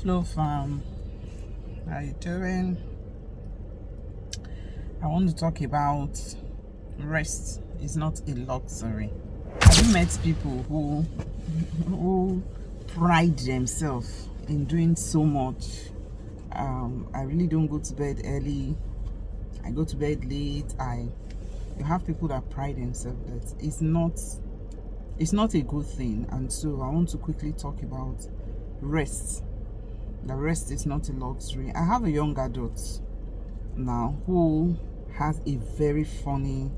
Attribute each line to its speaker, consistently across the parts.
Speaker 1: Flow Farm. How you doing? I want to talk about rest is not a luxury. Have you met people who pride themselves in doing so much? I really don't go to bed early. I go to bed late. You have people that pride themselves that it's not a good thing. And so I want to quickly talk about rest. The rest is not a luxury. I have a young adult now who has a very funny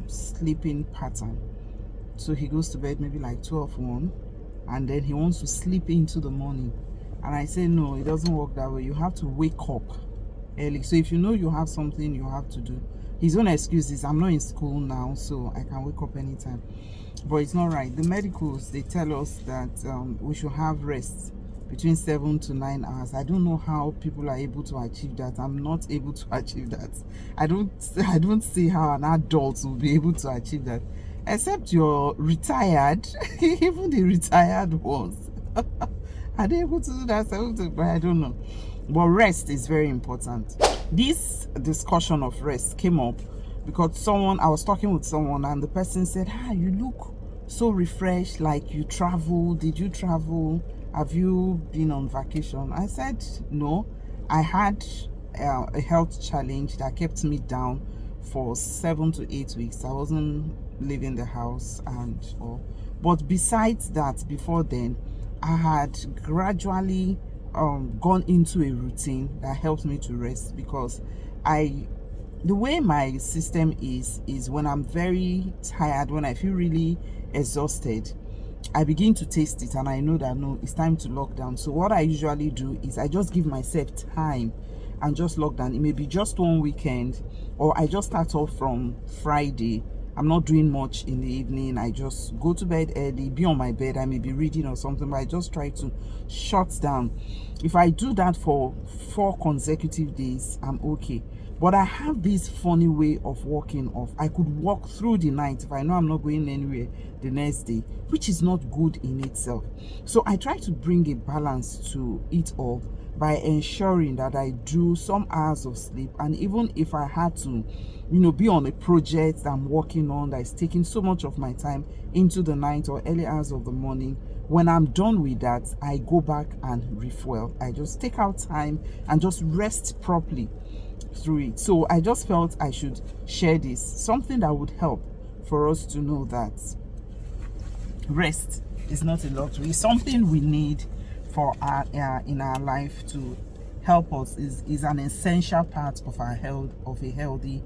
Speaker 1: sleeping pattern. So he goes to bed maybe like 12:1, and then he wants to sleep into the morning. And I say, no, it doesn't work that way. You have to wake up early. So if you know you have something you have to do. His own excuse is, I'm not in school now, so I can wake up anytime. But it's not right. The medicals, they tell us that we should have rest between 7 to 9 hours. I don't know how people are able to achieve that. I'm not able to achieve that. I don't see how an adult will be able to achieve that, except you're retired. Even the retired ones are they able to do that? I don't know. But rest is very important. This discussion of rest came up because I was talking with someone, and the person said, you look so refreshed, like you traveled. Did you travel? Have you been on vacation? I said, no. I had a health challenge that kept me down for 7 to 8 weeks. I wasn't leaving the house and all. But besides that, before then, I had gradually gone into a routine that helps me to rest, because the way my system is when I'm very tired, when I feel really exhausted, I begin to taste it, and I know that no, it's time to lock down. So what I usually do is I just give myself time and just lock down. It may be just one weekend, or I just start off from Friday. I'm not doing much in the evening. I just go to bed early, be on my bed. I may be reading or something, but I just try to shut down. If I do that for 4 consecutive days, I'm okay. But I have this funny way of walking off. I could walk through the night if I know I'm not going anywhere the next day, which is not good in itself. So I try to bring a balance to it all by ensuring that I do some hours of sleep. And even if I had to, be on a project that I'm working on that is taking so much of my time into the night or early hours of the morning, when I'm done with that, I go back and refuel. I just take out time and just rest properly through it. So I just felt I should share this, something that would help for us to know that rest is not a luxury. It's something we need for our in our life to help us. Is an essential part of our health, of a healthy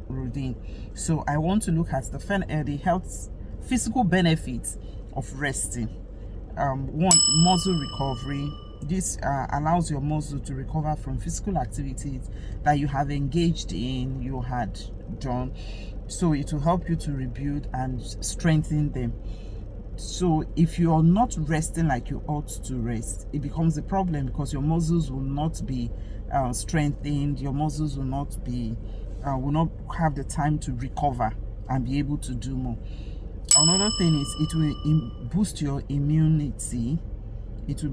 Speaker 1: routine. So I want to look at the health physical benefits of resting. One, muscle recovery. This allows your muscle to recover from physical activities that you have engaged in, you had done. So it will help you to rebuild and strengthen them. So if you are not resting like you ought to rest, it becomes a problem, because your muscles will not be strengthened. Your muscles will not have the time to recover and be able to do more. Another thing is it will boost your immunity. It will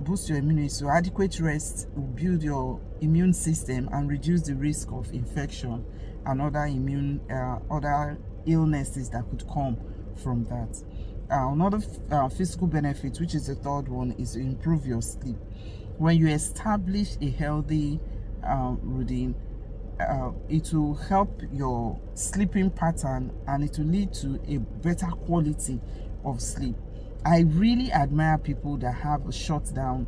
Speaker 1: boost your immunity. So adequate rest will build your immune system and reduce the risk of infection and other illnesses that could come from that. Another physical benefit, which is the third one, is to improve your sleep. When you establish a healthy routine, it will help your sleeping pattern, and it will lead to a better quality of sleep. I really admire people that have a shut down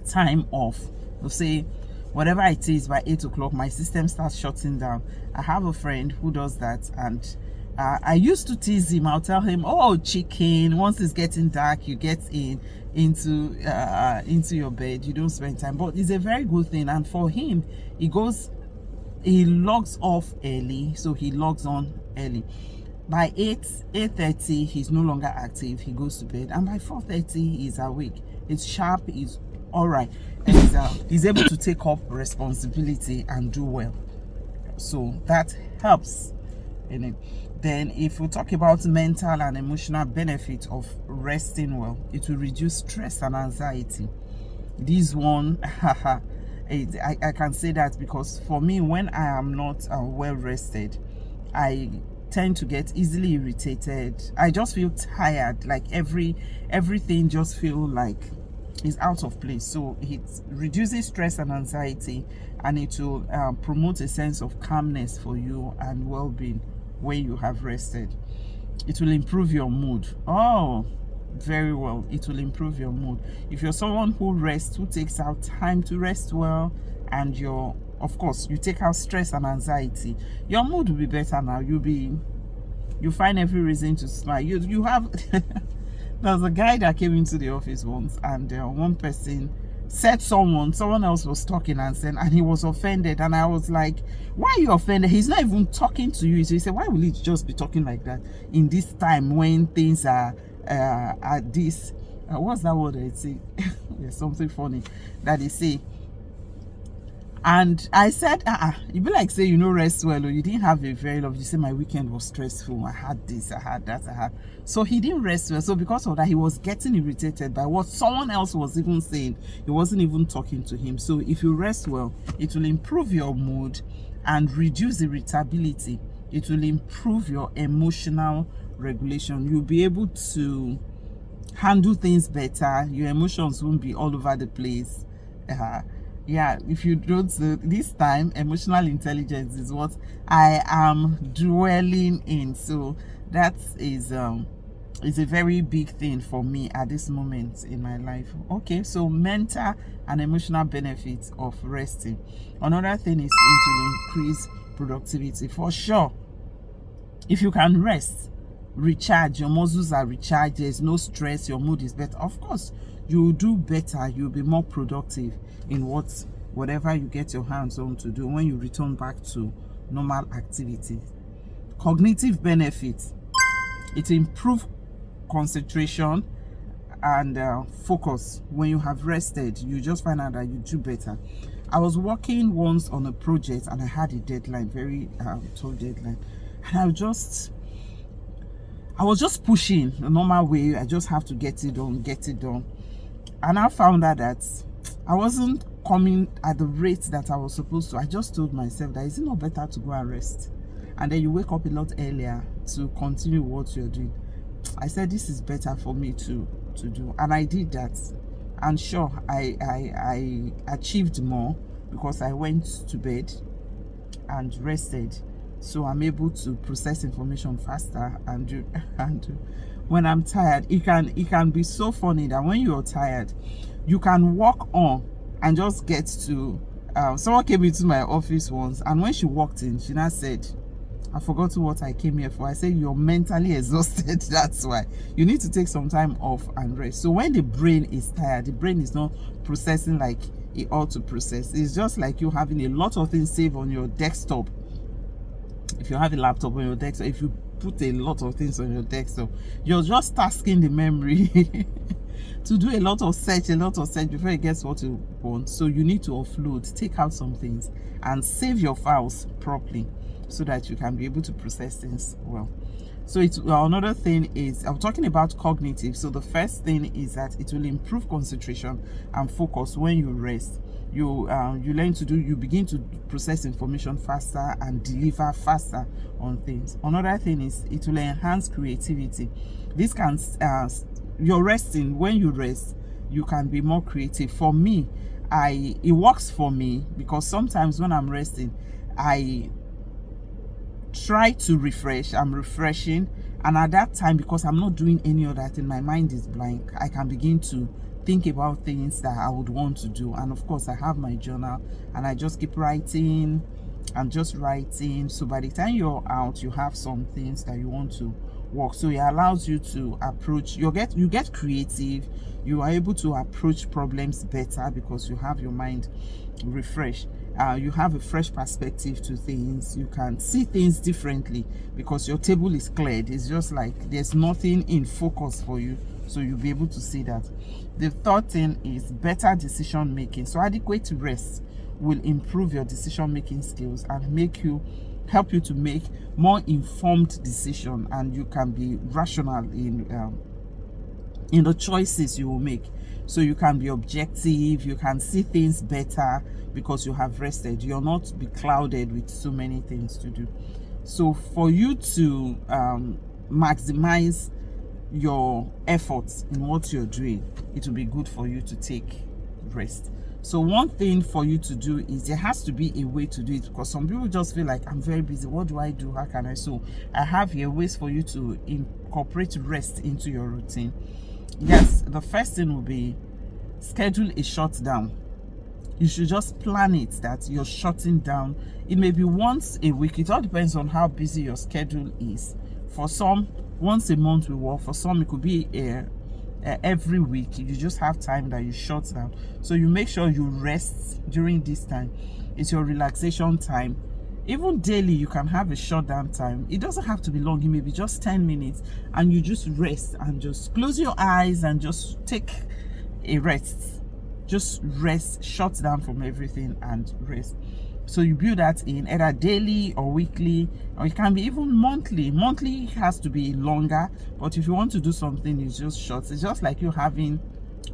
Speaker 1: time off. They'll say, whatever it is, by 8 o'clock, my system starts shutting down. I have a friend who does that, and I used to tease him. I'll tell him, oh, chicken, once it's getting dark, you get into your bed, you don't spend time. But it's a very good thing. And for him, he logs off early, so he logs on early. By 8:30, he's no longer active. He goes to bed, and by 4:30, he's awake. It's sharp. He's all right, and he's able to take up responsibility and do well. So that helps in it. Then if we talk about mental and emotional benefit of resting well, it will reduce stress and anxiety. This one I can say that because for me, when I am not well rested, I tend to get easily irritated. I just feel tired, like everything just feel like is out of place. So it reduces stress and anxiety, and it will promote a sense of calmness for you and well-being when you have rested. It will improve your mood. Oh, very well, it will improve your mood. If you're someone who rests, who takes out time to rest well, and of course you take out stress and anxiety, your mood will be better. Now you find every reason to smile. You have there's a guy that came into the office once, and one person said someone else was talking and he was offended, and I was like, why are you offended? He's not even talking to you. So he said, why will he just be talking like that in this time when things are at this what's that word I say? There's something funny that they say. And I said, you be like, say, you know, rest well, or you didn't have a very lovely. You say my weekend was stressful, I had this, I had that, I had. So he didn't rest well. So because of that, he was getting irritated by what someone else was even saying. He wasn't even talking to him. So if you rest well, it will improve your mood and reduce irritability. It will improve your emotional regulation. You'll be able to handle things better. Your emotions won't be all over the place. Yeah, if you don't, this time emotional intelligence is what I am dwelling in. So that is a very big thing for me at this moment in my life. Okay, so mental and emotional benefits of resting. Another thing is to increase productivity. For sure, if you can rest, recharge, your muscles are recharged, there's no stress, your mood is better, of course you will do better, you'll be more productive in whatever you get your hands on to do when you return back to normal activities. Cognitive benefits: it improves concentration and focus. When you have rested, you just find out that you do better. I was working once on a project and I had a deadline, very tall deadline, and I was just pushing the normal way. I just have to get it done. And I found out that I wasn't coming at the rate that I was supposed to. I just told myself that is it not better to go and rest, and then you wake up a lot earlier to continue what you're doing. I said this is better for me to do, and I did that. And sure, I achieved more because I went to bed and rested. So I'm able to process information faster and do. When I'm tired, it can be so funny that when you're tired, you can walk on and just get to someone came into my office once, and when she walked in, she now said, I forgot what I came here for. I said, you're mentally exhausted. That's why you need to take some time off and rest. So when the brain is tired, the brain is not processing like it ought to process. It's just like you having a lot of things saved on your desktop. If you have a laptop on your desktop, if you put a lot of things on your desktop, you're just tasking the memory to do a lot of search before it gets what you want. So you need to offload, take out some things and save your files properly so that you can be able to process things well. So it's another thing is, I'm talking about cognitive. So the first thing is that it will improve concentration and focus when you rest. You begin to process information faster and deliver faster on things. Another thing is it will enhance creativity. This can you're resting. When you rest, you can be more creative. For me, it works for me because sometimes when I'm resting, I try to refresh. I'm refreshing, and at that time, because I'm not doing any other thing, my mind is blank. I can begin to think about things that I would want to do. And of course, I have my journal and I just keep writing and just writing. So by the time you're out, you have some things that you want to work. So it allows you to approach, you get creative, you are able to approach problems better because you have your mind refreshed. You have a fresh perspective to things. You can see things differently because your table is cleared. It's just like there's nothing in focus for you, so you'll be able to see that. The third thing is better decision making. So adequate rest will improve your decision making skills and make you help you to make more informed decision, and you can be rational in the choices you will make. So you can be objective, you can see things better because you have rested. You're not be clouded with so many things to do. So for you to maximize your efforts in what you're doing, it will be good for you to take rest. So one thing for you to do is there has to be a way to do it, because some people just feel like, I'm very busy, what do I do, how can I? So I have here ways for you to incorporate rest into your routine. Yes, the first thing will be schedule a shutdown. You should just plan it that you're shutting down. It may be once a week. It all depends on how busy your schedule is. For some, once a month will work. For some, it could be every week. You just have time that you shut down. So you make sure you rest during this time. It's your relaxation time. Even daily, you can have a shutdown time. It doesn't have to be long. It may be just 10 minutes, and you just rest and just close your eyes and just take a rest. Just rest, shut down from everything and rest. So you build that in either daily or weekly, or it can be even monthly. Monthly has to be longer, but if you want to do something, it's just short. It's just like you having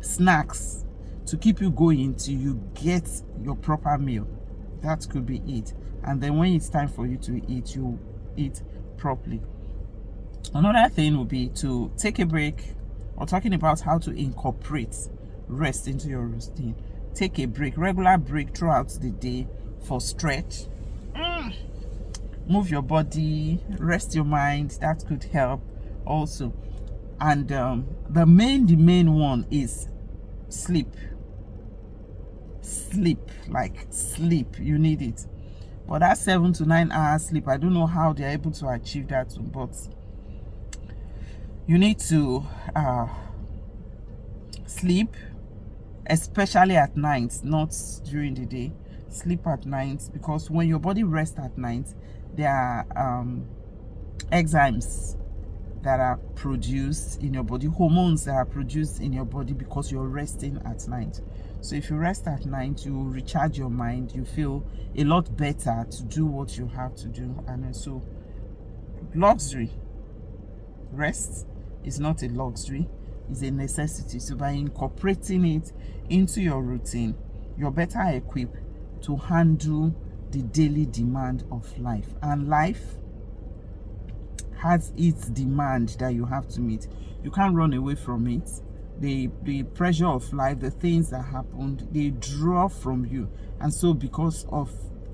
Speaker 1: snacks to keep you going till you get your proper meal. That could be it. And then when it's time for you to eat, you eat properly. Another thing would be to take a break, or talking about how to incorporate rest into your routine. Take a break, regular break throughout the day for stretch. Move your body, rest your mind. That could help also. And the main one is sleep. Sleep. You need it. But that 7 to 9 hours sleep, I don't know how they're able to achieve that, but you need to sleep, especially at night, not during the day. Sleep at night, because when your body rests at night, there are enzymes that are produced in your body, hormones that are produced in your body because you're resting at night. So if you rest at night, you recharge your mind, you feel a lot better to do what you have to do. And so luxury, rest is not a luxury, it's a necessity. So by incorporating it into your routine, you're better equipped to handle the daily demand of life. And life has its demand that you have to meet. You can't run away from it. The pressure of life, the things that happened, they draw from you. And so because of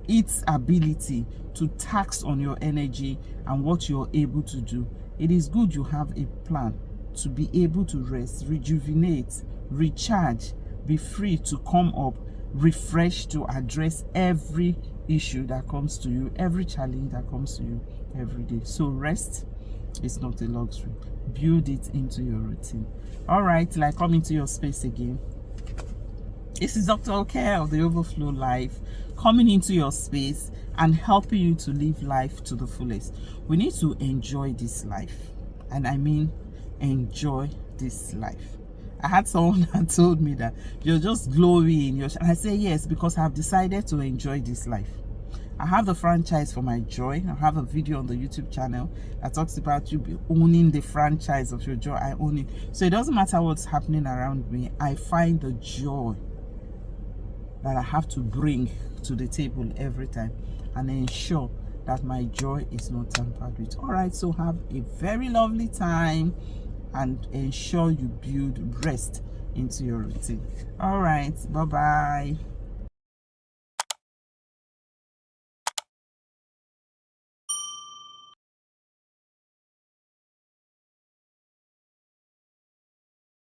Speaker 1: its ability to tax on your energy and what you're able to do, it is good you have a plan to be able to rest, rejuvenate, recharge, be free to come up refreshed to address every issue that comes to you, every challenge that comes to you every day. So rest is not a luxury. Build it into your routine. All right, till I come into your space again. This is Dr. Oke of the Overflow Life, coming into your space and helping you to live life to the fullest. We need to enjoy this life, and I mean enjoy this life. I had someone that told me that you're just glowing. And I say yes, because I've decided to enjoy this life. I have the franchise for my joy. I have a video on the YouTube channel that talks about you owning the franchise of your joy. I own it. So it doesn't matter what's happening around me. I find the joy that I have to bring to the table every time and ensure that my joy is not tampered with. All right, so have a very lovely time and ensure you build rest into your routine. All right, bye-bye.